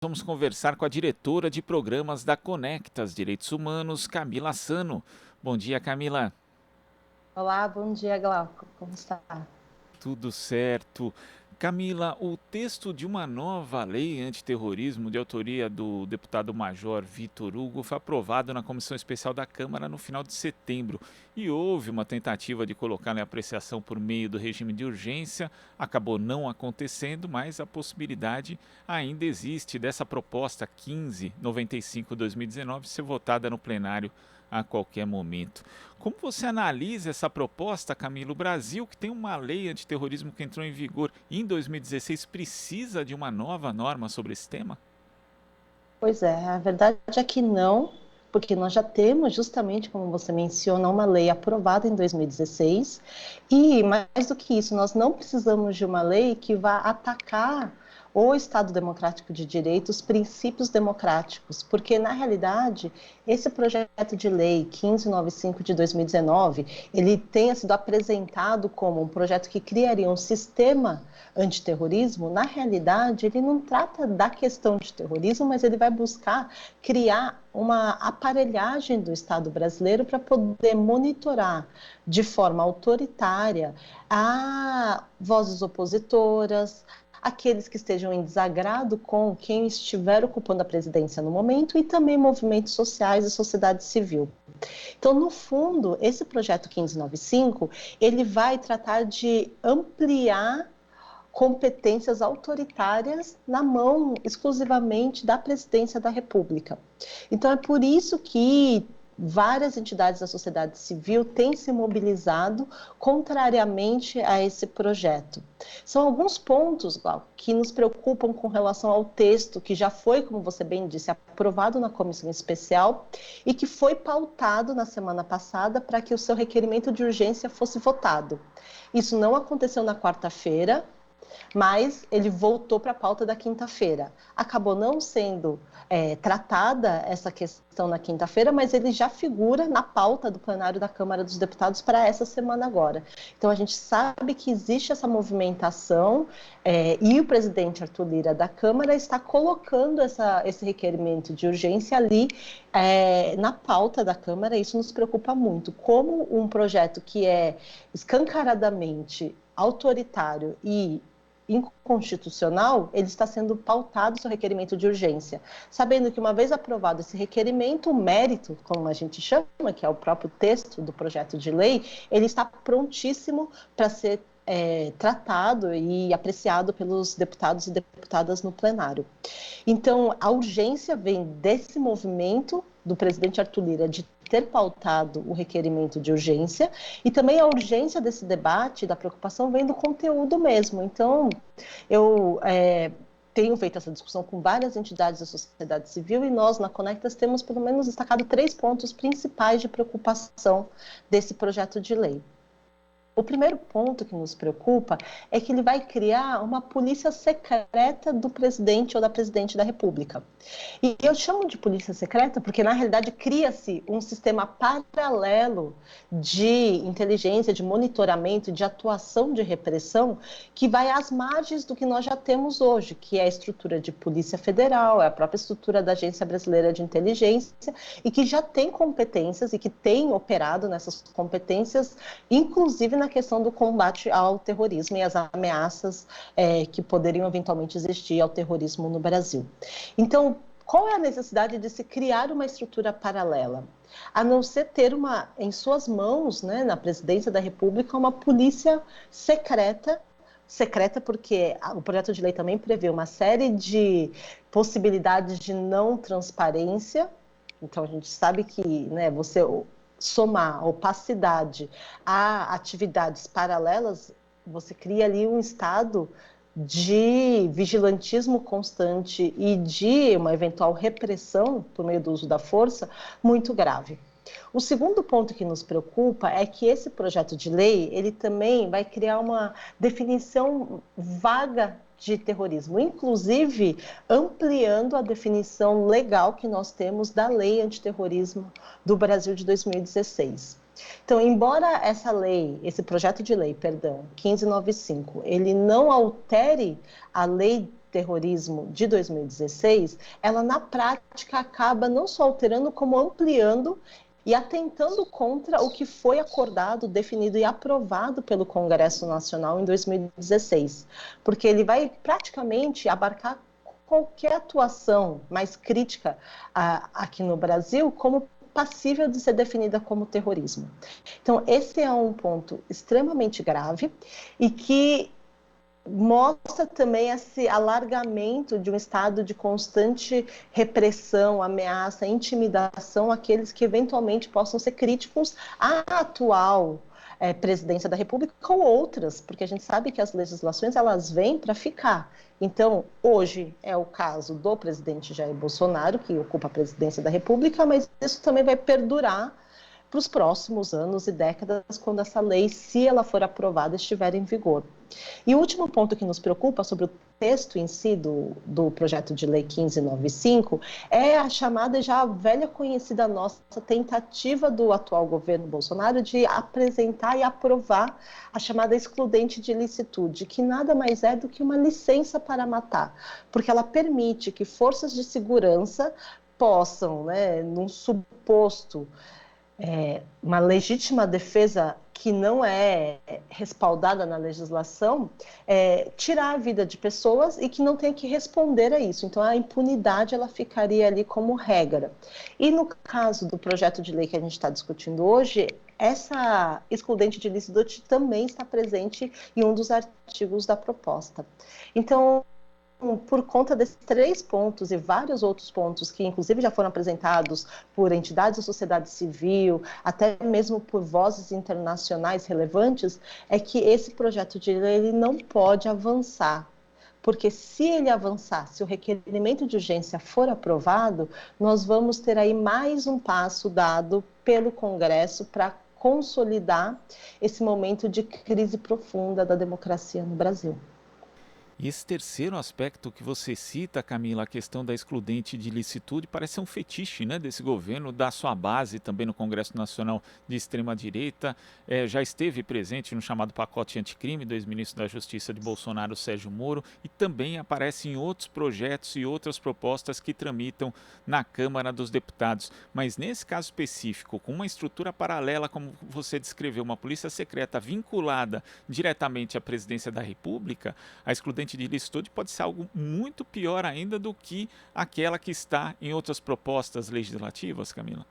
Vamos conversar com a diretora de programas da Conectas Direitos Humanos, Camila Sano. Bom dia, Camila. Olá, bom dia, Glauco. Como está? Tudo certo. Camila, o texto de uma nova lei antiterrorismo de autoria do deputado Major Vitor Hugo foi aprovado na Comissão Especial da Câmara no final de setembro e houve uma tentativa de colocá-lo em apreciação por meio do regime de urgência. Acabou não acontecendo, mas a possibilidade ainda existe dessa proposta 1595/2019 ser votada no plenário a qualquer momento. Como você analisa essa proposta, Camilo? O Brasil, que tem uma lei antiterrorismo que entrou em vigor em 2016, precisa de uma nova norma sobre esse tema? Pois é, a verdade é que não, porque nós já temos, justamente como você menciona, uma lei aprovada em 2016, e mais do que isso, nós não precisamos de uma lei que vá atacar o Estado Democrático de Direito, os princípios democráticos, porque, na realidade, esse projeto de lei 1595 de 2019, ele tenha sido apresentado como um projeto que criaria um sistema antiterrorismo. Na realidade, ele não trata da questão de terrorismo, mas ele vai buscar criar uma aparelhagem do Estado brasileiro para poder monitorar de forma autoritária a vozes opositoras, aqueles que estejam em desagrado com quem estiver ocupando a presidência no momento e também movimentos sociais e sociedade civil. Então, no fundo, esse projeto 1595, ele vai tratar de ampliar competências autoritárias na mão exclusivamente da presidência da República. Então, é por isso que várias entidades da sociedade civil têm se mobilizado contrariamente a esse projeto. São alguns pontos, Glauco, que nos preocupam com relação ao texto que já foi, como você bem disse, aprovado na comissão especial e que foi pautado na semana passada para que o seu requerimento de urgência fosse votado. Isso não aconteceu na quarta-feira, mas ele voltou para a pauta da quinta-feira. Acabou não sendo tratada essa questão na quinta-feira, mas ele já figura na pauta do plenário da Câmara dos Deputados para essa semana agora. Então, a gente sabe que existe essa movimentação e o presidente Arthur Lira da Câmara está colocando esse requerimento de urgência ali na pauta da Câmara. Isso nos preocupa muito. Como um projeto que é escancaradamente autoritário e inconstitucional, ele está sendo pautado seu requerimento de urgência, sabendo que uma vez aprovado esse requerimento, o mérito, como a gente chama, que é o próprio texto do projeto de lei, ele está prontíssimo para ser tratado e apreciado pelos deputados e deputadas no plenário. Então, a urgência vem desse movimento do presidente Arthur Lira de ter pautado o requerimento de urgência, e também a urgência desse debate, da preocupação, vem do conteúdo mesmo. Então, eu tenho feito essa discussão com várias entidades da sociedade civil e nós, na Conectas, temos pelo menos destacado 3 pontos principais de preocupação desse projeto de lei. O primeiro ponto que nos preocupa é que ele vai criar uma polícia secreta do presidente ou da presidente da República. E eu chamo de polícia secreta porque, na realidade, cria-se um sistema paralelo de inteligência, de monitoramento, de atuação de repressão que vai às margens do que nós já temos hoje, que é a estrutura de Polícia Federal, é a própria estrutura da Agência Brasileira de Inteligência, e que já tem competências e que tem operado nessas competências, inclusive na questão do combate ao terrorismo e às ameaças que poderiam eventualmente existir ao terrorismo no Brasil. Então, qual é a necessidade de se criar uma estrutura paralela? A não ser ter em suas mãos, né, na presidência da República, uma polícia secreta porque o projeto de lei também prevê uma série de possibilidades de não transparência. Então, a gente sabe que, né, você somar opacidade a atividades paralelas, você cria ali um estado de vigilantismo constante e de uma eventual repressão por meio do uso da força muito grave. O segundo ponto que nos preocupa é que esse projeto de lei, ele também vai criar uma definição vaga de terrorismo, inclusive ampliando a definição legal que nós temos da Lei Antiterrorismo do Brasil de 2016. Então, embora esse projeto de lei, 1595, ele não altere a lei terrorismo de 2016, ela na prática acaba não só alterando, como ampliando e atentando contra o que foi acordado, definido e aprovado pelo Congresso Nacional em 2016, porque ele vai praticamente abarcar qualquer atuação mais crítica aqui no Brasil como passível de ser definida como terrorismo. Então, esse é um ponto extremamente grave e que mostra também esse alargamento de um estado de constante repressão, ameaça, intimidação àqueles que eventualmente possam ser críticos à atual presidência da República ou outras, porque a gente sabe que as legislações elas vêm para ficar. Então, hoje é o caso do presidente Jair Bolsonaro, que ocupa a presidência da República, mas isso também vai perdurar para os próximos anos e décadas, quando essa lei, se ela for aprovada, estiver em vigor. E o último ponto que nos preocupa sobre o texto em si do projeto de lei 1595 é a chamada, já velha conhecida nossa, tentativa do atual governo Bolsonaro de apresentar e aprovar a chamada excludente de ilicitude, que nada mais é do que uma licença para matar, porque ela permite que forças de segurança possam, num suposto uma legítima defesa que não é respaldada na legislação, tirar a vida de pessoas e que não tem que responder a isso. Então, a impunidade ela ficaria ali como regra. E no caso do projeto de lei que a gente está discutindo hoje, essa excludente de ilicitude também está presente em um dos artigos da proposta. Então, por conta desses 3 pontos e vários outros pontos que inclusive já foram apresentados por entidades da sociedade civil, até mesmo por vozes internacionais relevantes, é que esse projeto de lei ele não pode avançar. Porque se ele avançar, se o requerimento de urgência for aprovado, nós vamos ter aí mais um passo dado pelo Congresso para consolidar esse momento de crise profunda da democracia no Brasil. E esse terceiro aspecto que você cita, Camila, a questão da excludente de ilicitude, parece ser um fetiche, né, desse governo, da sua base também no Congresso Nacional de extrema-direita. Já esteve presente no chamado pacote anticrime do ex-ministro da Justiça de Bolsonaro, Sérgio Moro, e também aparece em outros projetos e outras propostas que tramitam na Câmara dos Deputados. Mas nesse caso específico, com uma estrutura paralela, como você descreveu, uma polícia secreta vinculada diretamente à presidência da República, a excludente de ilicitude pode ser algo muito pior ainda do que aquela que está em outras propostas legislativas, Camila?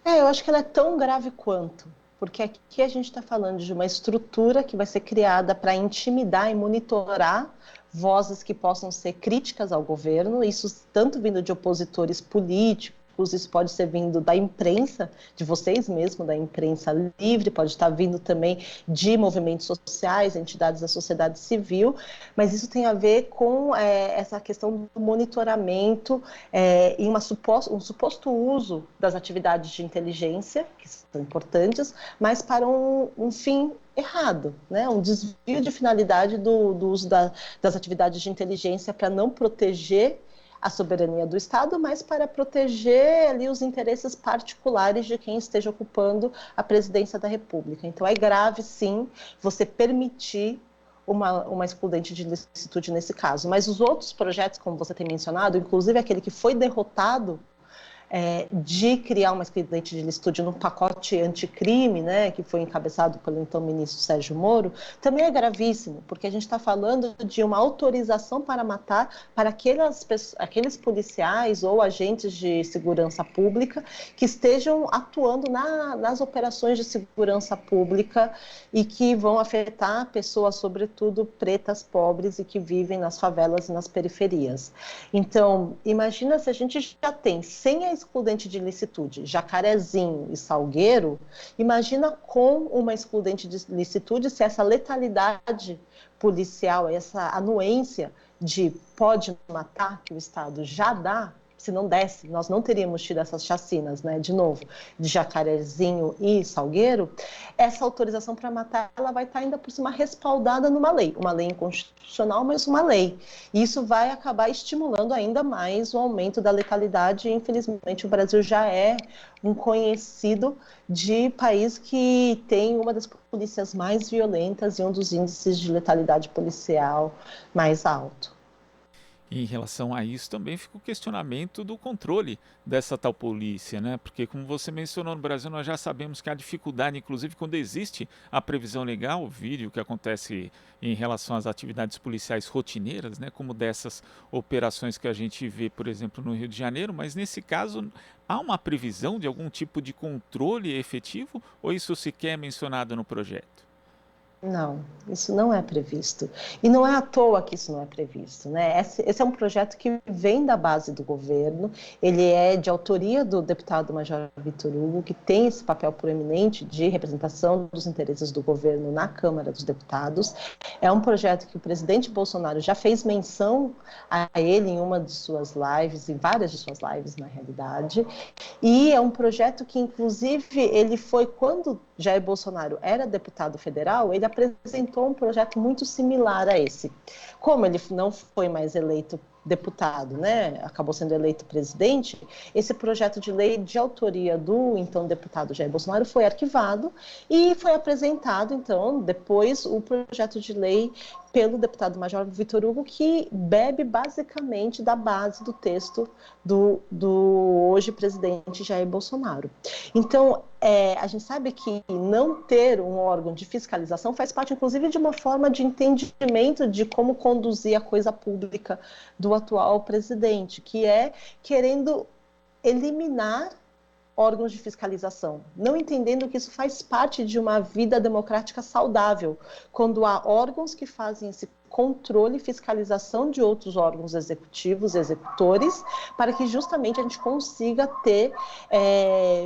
Eu acho que ela é tão grave quanto, porque aqui a gente está falando de uma estrutura que vai ser criada para intimidar e monitorar vozes que possam ser críticas ao governo, isso tanto vindo de opositores políticos, isso pode ser vindo da imprensa, de vocês mesmos, da imprensa livre, pode estar vindo também de movimentos sociais, entidades da sociedade civil, mas isso tem a ver com essa questão do monitoramento e um suposto uso das atividades de inteligência, que são importantes, mas para um fim errado, um desvio de finalidade do uso das atividades de inteligência para não proteger a soberania do Estado, mas para proteger ali os interesses particulares de quem esteja ocupando a presidência da República. Então é grave, sim, você permitir uma excludente de ilicitude nesse caso. Mas os outros projetos, como você tem mencionado, inclusive aquele que foi derrotado, de criar uma excludente de ilicitude no pacote anticrime, que foi encabeçado pelo então ministro Sérgio Moro, também é gravíssimo, porque a gente está falando de uma autorização para matar para aqueles policiais ou agentes de segurança pública que estejam atuando nas operações de segurança pública e que vão afetar pessoas, sobretudo pretas, pobres e que vivem nas favelas e nas periferias. Então, imagina se a gente já tem, sem a excludente de ilicitude, Jacarezinho e Salgueiro, imagina com uma excludente de ilicitude se essa letalidade policial, essa anuência de pode matar que o Estado já dá, se não desse, nós não teríamos tido essas chacinas, de novo, de Jacarezinho e Salgueiro, essa autorização para matar, ela vai estar ainda por cima respaldada numa lei, uma lei inconstitucional, mas uma lei. E isso vai acabar estimulando ainda mais o aumento da letalidade, e infelizmente o Brasil já é um conhecido de país que tem uma das polícias mais violentas e um dos índices de letalidade policial mais alto. Em relação a isso, também fica o questionamento do controle dessa tal polícia, né? Porque, como você mencionou, no Brasil nós já sabemos que há dificuldade, inclusive quando existe a previsão legal, vide o que acontece em relação às atividades policiais rotineiras, né? Como dessas operações que a gente vê, por exemplo, no Rio de Janeiro, mas nesse caso há uma previsão de algum tipo de controle efetivo ou isso sequer é mencionado no projeto? Não, isso não é previsto. E não é à toa que isso não é previsto, né? Esse é um projeto que vem da base do governo, ele é de autoria do deputado Major Vitor Hugo, que tem esse papel proeminente de representação dos interesses do governo na Câmara dos Deputados. É um projeto que o presidente Bolsonaro já fez menção a ele em uma de suas lives, em várias de suas lives, na realidade. E é um projeto que, inclusive, ele foi, quando Jair Bolsonaro era deputado federal, ele apresentou um projeto muito similar a esse. Como ele não foi mais eleito deputado, né, acabou sendo eleito presidente, esse projeto de lei de autoria do então deputado Jair Bolsonaro foi arquivado e foi apresentado, então, depois o projeto de lei pelo deputado Major Vitor Hugo, que bebe basicamente da base do texto do hoje presidente Jair Bolsonaro. Então, a gente sabe que não ter um órgão de fiscalização faz parte, inclusive, de uma forma de entendimento de como conduzir a coisa pública do atual presidente, que é querendo eliminar órgãos de fiscalização, não entendendo que isso faz parte de uma vida democrática saudável, quando há órgãos que fazem esse controle e fiscalização de outros órgãos executivos, executores, para que justamente a gente consiga ter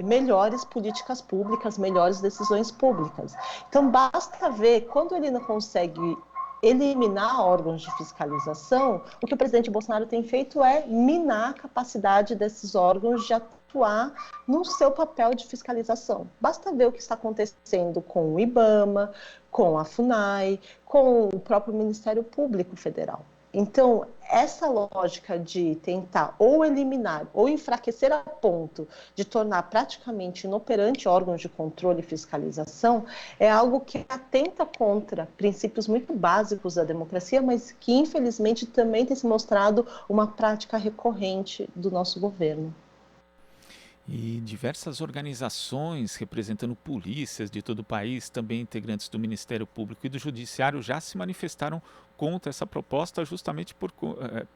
melhores políticas públicas, melhores decisões públicas. Então, basta ver, quando ele não consegue eliminar órgãos de fiscalização, o que o presidente Bolsonaro tem feito é minar a capacidade desses órgãos de atuar no seu papel de fiscalização. Basta ver o que está acontecendo com o IBAMA, com a FUNAI, com o próprio Ministério Público Federal. Então, essa lógica de tentar ou eliminar ou enfraquecer a ponto de tornar praticamente inoperante órgãos de controle e fiscalização é algo que atenta contra princípios muito básicos da democracia, mas que infelizmente também tem se mostrado uma prática recorrente do nosso governo. E diversas organizações representando polícias de todo o país, também integrantes do Ministério Público e do Judiciário, já se manifestaram contra essa proposta justamente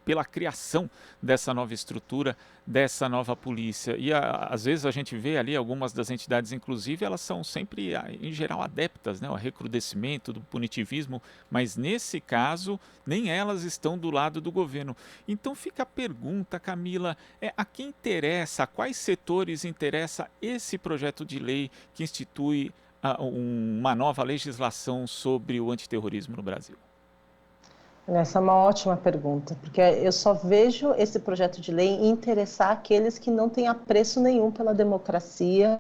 pela criação dessa nova estrutura, dessa nova polícia. E às vezes a gente vê ali algumas das entidades, inclusive, elas são sempre, em geral, adeptas, né, ao recrudescimento do punitivismo, mas nesse caso, nem elas estão do lado do governo. Então fica a pergunta, Camila, a quem interessa, a quais setores interessa esse projeto de lei que institui uma nova legislação sobre o antiterrorismo no Brasil? Essa é uma ótima pergunta, porque eu só vejo esse projeto de lei interessar aqueles que não têm apreço nenhum pela democracia,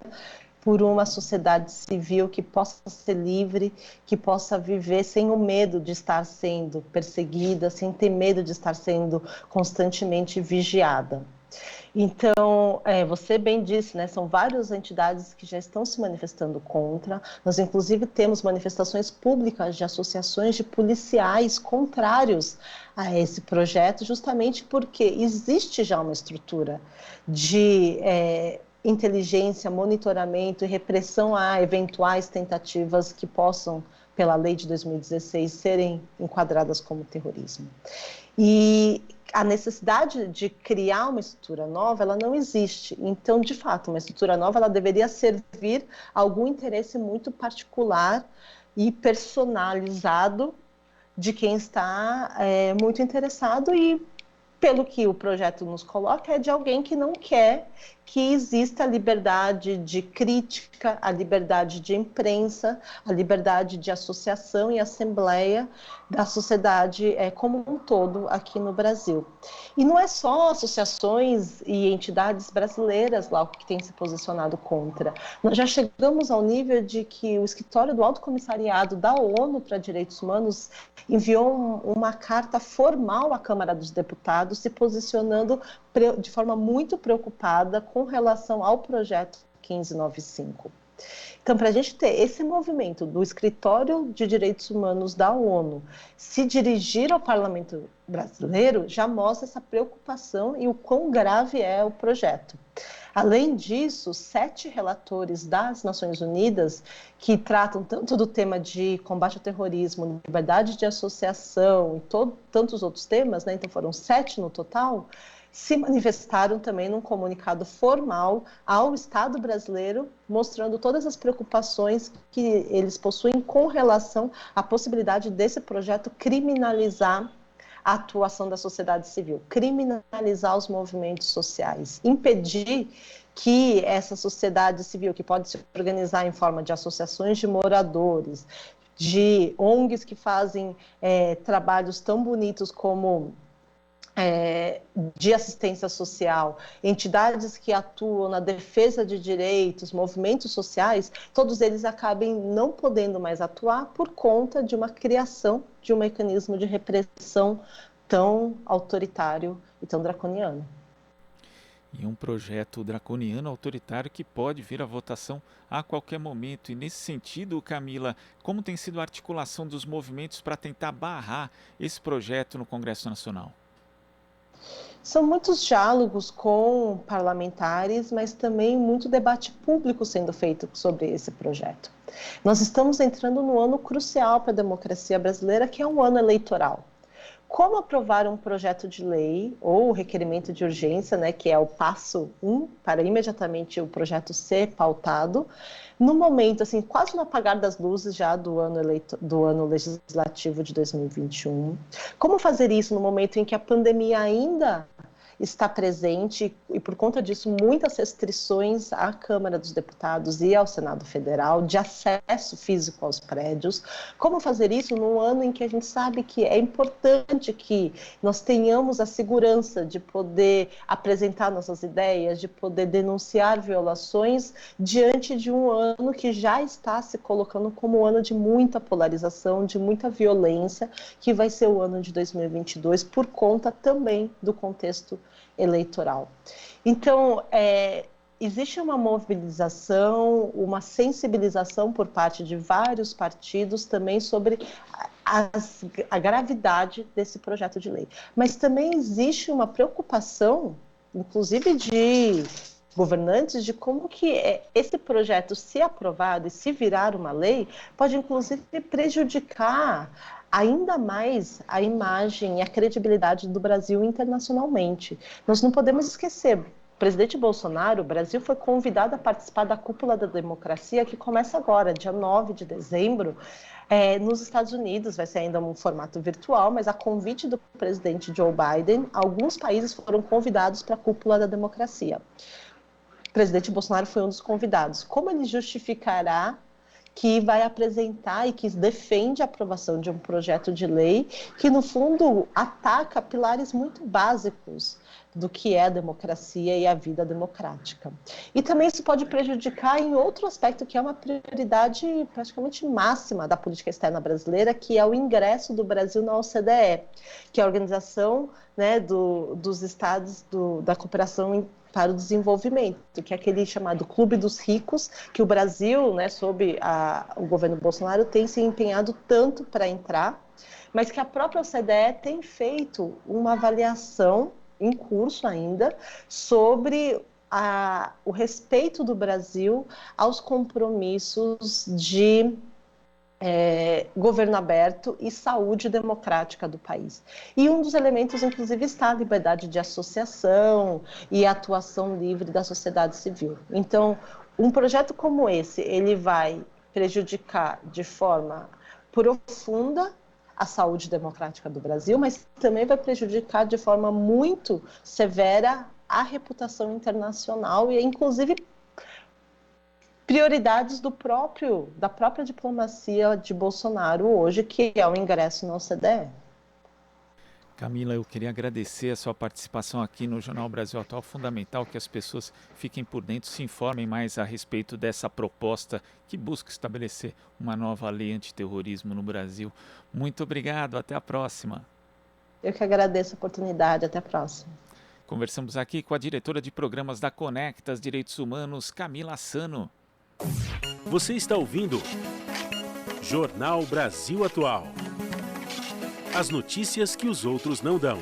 por uma sociedade civil que possa ser livre, que possa viver sem o medo de estar sendo perseguida, sem ter medo de estar sendo constantemente vigiada. Então, você bem disse, né, são várias entidades que já estão se manifestando contra. Nós, inclusive, temos manifestações públicas de associações de policiais contrários a esse projeto, justamente porque existe já uma estrutura de inteligência, monitoramento e repressão a eventuais tentativas que possam, pela lei de 2016, serem enquadradas como terrorismo. E a necessidade de criar uma estrutura nova, ela não existe. Então, de fato, uma estrutura nova, ela deveria servir a algum interesse muito particular e personalizado de quem está muito interessado e, pelo que o projeto nos coloca, é de alguém que não quer que exista a liberdade de crítica, a liberdade de imprensa, a liberdade de associação e assembleia da sociedade como um todo aqui no Brasil. E não é só associações e entidades brasileiras lá que têm se posicionado contra. Nós já chegamos ao nível de que o escritório do Alto Comissariado da ONU para Direitos Humanos enviou uma carta formal à Câmara dos Deputados se posicionando de forma muito preocupada com relação ao projeto 1595. Então, para a gente ter esse movimento do Escritório de Direitos Humanos da ONU se dirigir ao Parlamento brasileiro, já mostra essa preocupação e o quão grave é o projeto. Além disso, 7 relatores das Nações Unidas, que tratam tanto do tema de combate ao terrorismo, liberdade de associação e tantos outros temas, né? Então foram 7 no total, se manifestaram também num comunicado formal ao Estado brasileiro, mostrando todas as preocupações que eles possuem com relação à possibilidade desse projeto criminalizar a atuação da sociedade civil, criminalizar os movimentos sociais, impedir que essa sociedade civil, que pode se organizar em forma de associações de moradores, de ONGs que fazem trabalhos tão bonitos como de assistência social, entidades que atuam na defesa de direitos, movimentos sociais, todos eles acabem não podendo mais atuar por conta de uma criação de um mecanismo de repressão tão autoritário e tão draconiano. E um projeto draconiano autoritário que pode vir à votação a qualquer momento. E nesse sentido, Camila, como tem sido a articulação dos movimentos para tentar barrar esse projeto no Congresso Nacional? São muitos diálogos com parlamentares, mas também muito debate público sendo feito sobre esse projeto. Nós estamos entrando no ano crucial para a democracia brasileira, que é um ano eleitoral. Como aprovar um projeto de lei ou o requerimento de urgência, né, que é o passo 1 para imediatamente o projeto ser pautado, no momento, assim, quase no apagar das luzes já do ano legislativo de 2021. Como fazer isso no momento em que a pandemia ainda está presente e, por conta disso, muitas restrições à Câmara dos Deputados e ao Senado Federal de acesso físico aos prédios. Como fazer isso num ano em que a gente sabe que é importante que nós tenhamos a segurança de poder apresentar nossas ideias, de poder denunciar violações diante de um ano que já está se colocando como um ano de muita polarização, de muita violência, que vai ser o ano de 2022 por conta também do contexto eleitoral. Então, existe uma mobilização, uma sensibilização por parte de vários partidos também sobre a gravidade desse projeto de lei. Mas também existe uma preocupação, inclusive de governantes, de como que esse projeto, se aprovado e se virar uma lei, pode inclusive prejudicar ainda mais a imagem e a credibilidade do Brasil internacionalmente. Nós não podemos esquecer, o presidente Bolsonaro, o Brasil foi convidado a participar da Cúpula da Democracia, que começa agora, dia 9 de dezembro, nos Estados Unidos. Vai ser ainda um formato virtual, mas a convite do presidente Joe Biden, alguns países foram convidados para a Cúpula da Democracia. O presidente Bolsonaro foi um dos convidados. Como ele justificará que vai apresentar e que defende a aprovação de um projeto de lei que, no fundo, ataca pilares muito básicos do que é a democracia e a vida democrática. E também isso pode prejudicar em outro aspecto que é uma prioridade praticamente máxima da política externa brasileira, que é o ingresso do Brasil na OCDE, que é a Organização, né, dos Estados da Cooperação para o Desenvolvimento, que é aquele chamado Clube dos Ricos, que o Brasil, né, sob o governo Bolsonaro, tem se empenhado tanto para entrar, mas que a própria OCDE tem feito uma avaliação em curso ainda sobre o respeito do Brasil aos compromissos de governo aberto e saúde democrática do país. E um dos elementos, inclusive, está a liberdade de associação e a atuação livre da sociedade civil. Então, um projeto como esse, ele vai prejudicar de forma profunda a saúde democrática do Brasil, mas também vai prejudicar de forma muito severa a reputação internacional e, inclusive, prioridades da própria diplomacia de Bolsonaro hoje, que é o ingresso na OCDE. Camila, eu queria agradecer a sua participação aqui no Jornal Brasil Atual. Fundamental que as pessoas fiquem por dentro, se informem mais a respeito dessa proposta que busca estabelecer uma nova lei antiterrorismo no Brasil. Muito obrigado, até a próxima. Eu que agradeço a oportunidade, até a próxima. Conversamos aqui com a diretora de programas da Conectas Direitos Humanos, Camila Assano. Você está ouvindo Jornal Brasil Atual. As notícias que os outros não dão.